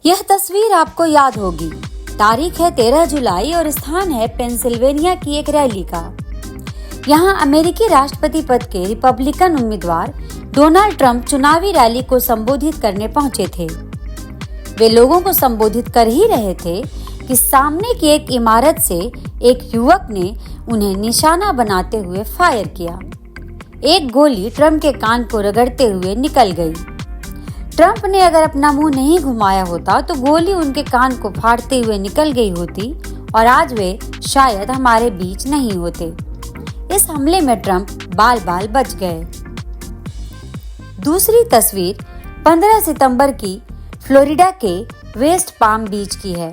यह तस्वीर आपको याद होगी। तारीख है 13 जुलाई और स्थान है पेंसिल्वेनिया की एक रैली का। यहाँ अमेरिकी राष्ट्रपति पद के रिपब्लिकन उम्मीदवार डोनाल्ड ट्रंप चुनावी रैली को संबोधित करने पहुंचे थे। वे लोगों को संबोधित कर ही रहे थे कि सामने की एक इमारत से एक युवक ने उन्हें निशाना बनाते हुए फायर किया। एक गोली ट्रंप के कान को रगड़ते हुए निकल गई। ट्रंप ने अगर अपना मुंह नहीं घुमाया होता तो गोली उनके कान को फाड़ते हुए निकल गई होती और आज वे शायद हमारे बीच नहीं होते। इस हमले में ट्रंप बाल बाल बच गए। दूसरी तस्वीर 15 सितंबर की फ्लोरिडा के वेस्ट पाम बीच की है।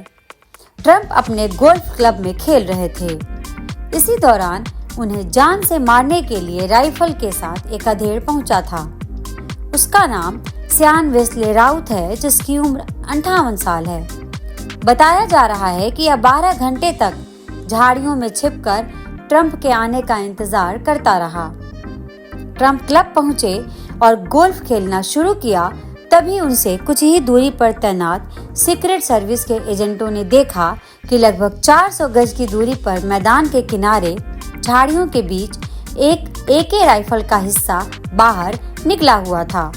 ट्रंप अपने गोल्फ क्लब में खेल रहे थे। इसी दौरान उन्हें जान से मारने के लिए राइफल के साथ एक अधेड़ पहुंचा था। उसका नाम सियान वेस्ले राउत है, जिसकी उम्र 58 साल है। बताया जा रहा है कि यह 12 घंटे तक झाड़ियों में छिपकर ट्रंप के आने का इंतजार करता रहा। ट्रंप क्लब पहुंचे और गोल्फ खेलना शुरू किया। तभी उनसे कुछ ही दूरी पर तैनात सीक्रेट सर्विस के एजेंटों ने देखा कि लगभग 400 गज की दूरी पर मैदान के किनारे झाड़ियों के बीच एक AK राइफल का हिस्सा बाहर निकला हुआ था।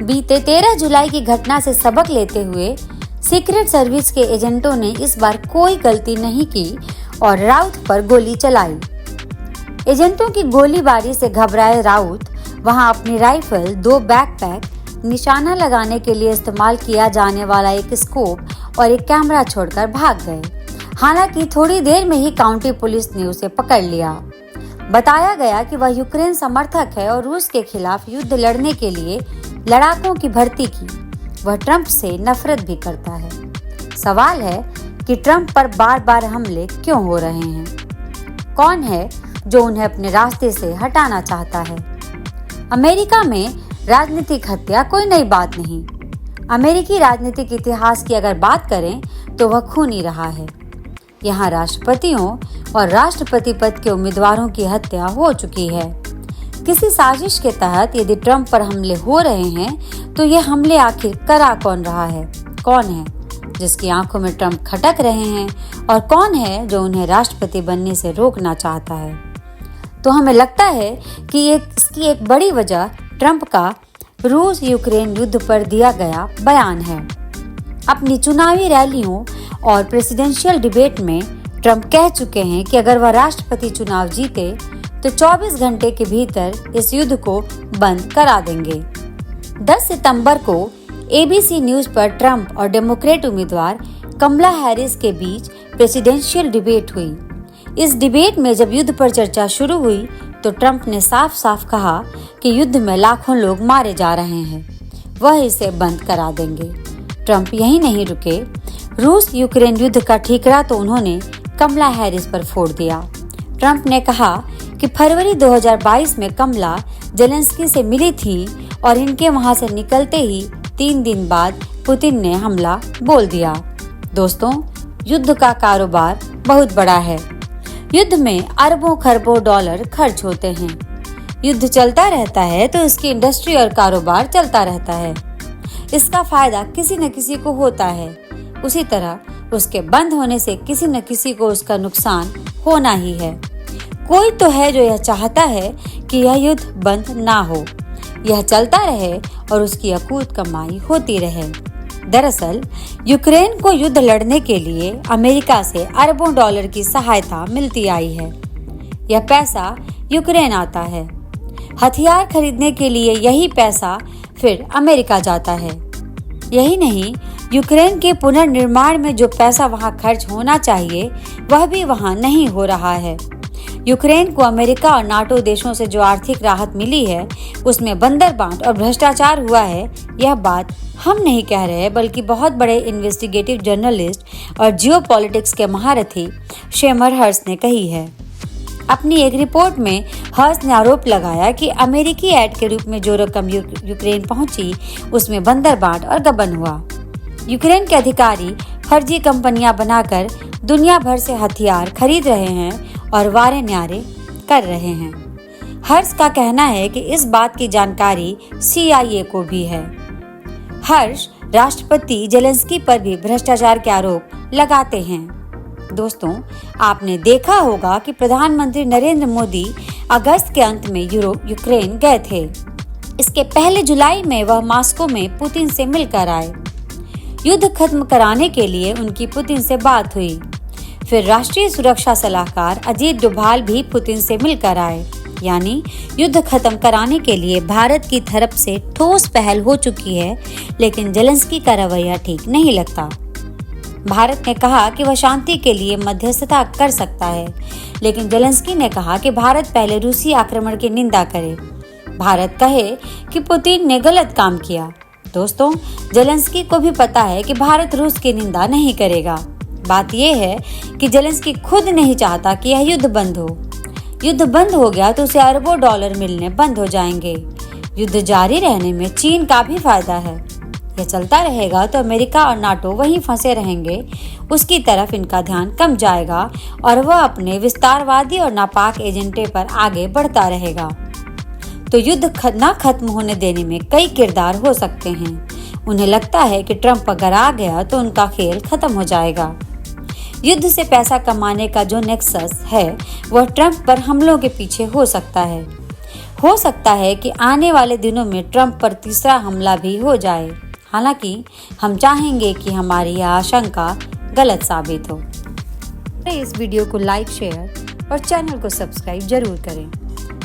बीते 13 जुलाई की घटना से सबक लेते हुए सीक्रेट सर्विस के एजेंटों ने इस बार कोई गलती नहीं की और राउत पर गोली चलाई। एजेंटों की गोलीबारी से घबराए राउत वहां अपनी राइफल, 2 बैकपैक, निशाना लगाने के लिए इस्तेमाल किया जाने वाला एक स्कोप और एक कैमरा छोड़कर भाग गए। हालांकि थोड़ी देर में ही काउंटी पुलिस ने उसे पकड़ लिया। बताया गया कि वह यूक्रेन समर्थक है और रूस के खिलाफ युद्ध लड़ने के लिए लड़ाकों की भर्ती की। वह ट्रंप से नफरत भी करता है। सवाल है कि ट्रंप पर बार बार हमले क्यों हो रहे हैं? कौन है जो उन्हें अपने रास्ते से हटाना चाहता है? अमेरिका में राजनीतिक हत्या कोई नई बात नहीं। अमेरिकी राजनीतिक इतिहास की अगर बात करें तो वह खूनी रहा है। यहाँ राष्ट्रपतियों और राष्ट्रपति पद के उम्मीदवारों की हत्या हो चुकी है। किसी साजिश के तहत यदि ट्रंप पर हमले हो रहे हैं तो ये हमले आखिर करा कौन रहा है? कौन है जिसकी आंखों में ट्रंप खटक रहे हैं और कौन है जो उन्हें राष्ट्रपति बनने से रोकना चाहता है? तो हमें लगता है कि इसकी एक बड़ी वजह ट्रंप का रूस यूक्रेन युद्ध पर दिया गया बयान है। अपनी चुनावी रैलियों और प्रेसिडेंशियल डिबेट में ट्रंप कह चुके हैं कि अगर वह राष्ट्रपति चुनाव जीते तो 24 घंटे के भीतर इस युद्ध को बंद करा देंगे। 10 सितंबर को ABC न्यूज़ पर ट्रंप और डेमोक्रेट उम्मीदवार कमला हैरिस के बीच प्रेसिडेंशियल डिबेट हुई। इस डिबेट में जब युद्ध पर चर्चा शुरू हुई तो ट्रंप ने साफ साफ कहा कि युद्ध में लाखों लोग मारे जा रहे हैं, वह इसे बंद करा देंगे। ट्रंप यहीं नहीं रुके। रूस यूक्रेन युद्ध का ठीकरा तो उन्होंने कमला हैरिस पर फोड़ दिया। ट्रंप ने कहा कि फरवरी 2022 में कमला जेलेंस्की से मिली थी और इनके वहां से निकलते ही 3 दिन बाद पुतिन ने हमला बोल दिया। दोस्तों, युद्ध का कारोबार बहुत बड़ा है। युद्ध में अरबों खरबों डॉलर खर्च होते हैं। युद्ध चलता रहता है तो इसकी इंडस्ट्री और कारोबार चलता रहता है। इसका फायदा किसी न किसी को होता है। उसी तरह उसके बंद होने से किसी न किसी को उसका नुकसान होना ही है। कोई तो है जो यह चाहता है कि यह युद्ध बंद ना हो, यह चलता रहे और उसकी अकूत कमाई होती रहे। दरअसल यूक्रेन को युद्ध लड़ने के लिए अमेरिका से अरबों डॉलर की सहायता मिलती आई है। यह पैसा यूक्रेन आता है। हथियार खरीदने के लिए यही पैसा फिर अमेरिका जाता है। यही नहीं, यूक्रेन के पुनर्निर्माण में जो पैसा वहां खर्च होना चाहिए वह भी वहां नहीं हो रहा है। यूक्रेन को अमेरिका और नाटो देशों से जो आर्थिक राहत मिली है उसमें बंदरबांट और भ्रष्टाचार हुआ है। यह बात हम नहीं कह रहे बल्कि बहुत बड़े इन्वेस्टिगेटिव जर्नलिस्ट और जियोपॉलिटिक्स के महारथी शेमर हर्स ने कही है। अपनी एक रिपोर्ट में हर्स ने आरोप लगाया कि अमेरिकी ऐड के रूप में जो रकम यूक्रेन पहुंची उसमें बंदरबांट और गबन हुआ। यूक्रेन के अधिकारी फर्जी कंपनियां बनाकर दुनिया भर से हथियार खरीद रहे हैं और वारे न्यारे कर रहे हैं। हर्ष का कहना है कि इस बात की जानकारी CIA को भी है। हर्ष राष्ट्रपति जेलेंस्की पर भी भ्रष्टाचार के आरोप लगाते हैं। दोस्तों, आपने देखा होगा कि प्रधानमंत्री नरेंद्र मोदी अगस्त के अंत में यूक्रेन गए थे। इसके पहले जुलाई में वह मॉस्को में पुतिन से मिलकर आए। युद्ध खत्म कराने के लिए उनकी पुतिन से बात हुई। फिर राष्ट्रीय सुरक्षा सलाहकार अजीत डोभाल भी पुतिन से मिलकर आए। यानी युद्ध खत्म कराने के लिए भारत की तरफ से ठोस पहल हो चुकी है, लेकिन जेलेंस्की का रवैया ठीक नहीं लगता। भारत ने कहा कि वह शांति के लिए मध्यस्थता कर सकता है, लेकिन जेलेंस्की ने कहा कि भारत पहले रूसी आक्रमण की निंदा करे। भारत कहे कि पुतिन ने गलत काम किया। दोस्तों, जेलेंस्की को भी पता है कि भारत रूस की निंदा नहीं करेगा। बात यह है कि जेलेंस्की खुद नहीं चाहता कि यह युद्ध बंद हो। युद्ध बंद हो गया तो उसे अरबों डॉलर मिलने बंद हो जाएंगे। युद्ध जारी रहने में चीन का भी फायदा है। यह चलता रहेगा तो अमेरिका और नाटो वहीं फंसे रहेंगे। उसकी तरफ इनका ध्यान कम जाएगा और वह अपने विस्तारवादी और नापाक एजेंडे पर आगे बढ़ता रहेगा। तो युद्ध न खत्म होने देने में कई किरदार हो सकते हैं। उन्हें लगता है कि ट्रंप अगर आ गया तो उनका खेल खत्म हो जाएगा। युद्ध से पैसा कमाने का जो नेक्सस है वह ट्रंप पर हमलों के पीछे हो सकता है। हो सकता है कि आने वाले दिनों में ट्रंप पर तीसरा हमला भी हो जाए। हालांकि हम चाहेंगे कि हमारी यह आशंका गलत साबित हो। इस वीडियो को लाइक, शेयर और चैनल को सब्सक्राइब जरूर करें,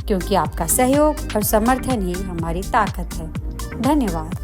क्योंकि आपका सहयोग और समर्थन ही हमारी ताकत है। धन्यवाद।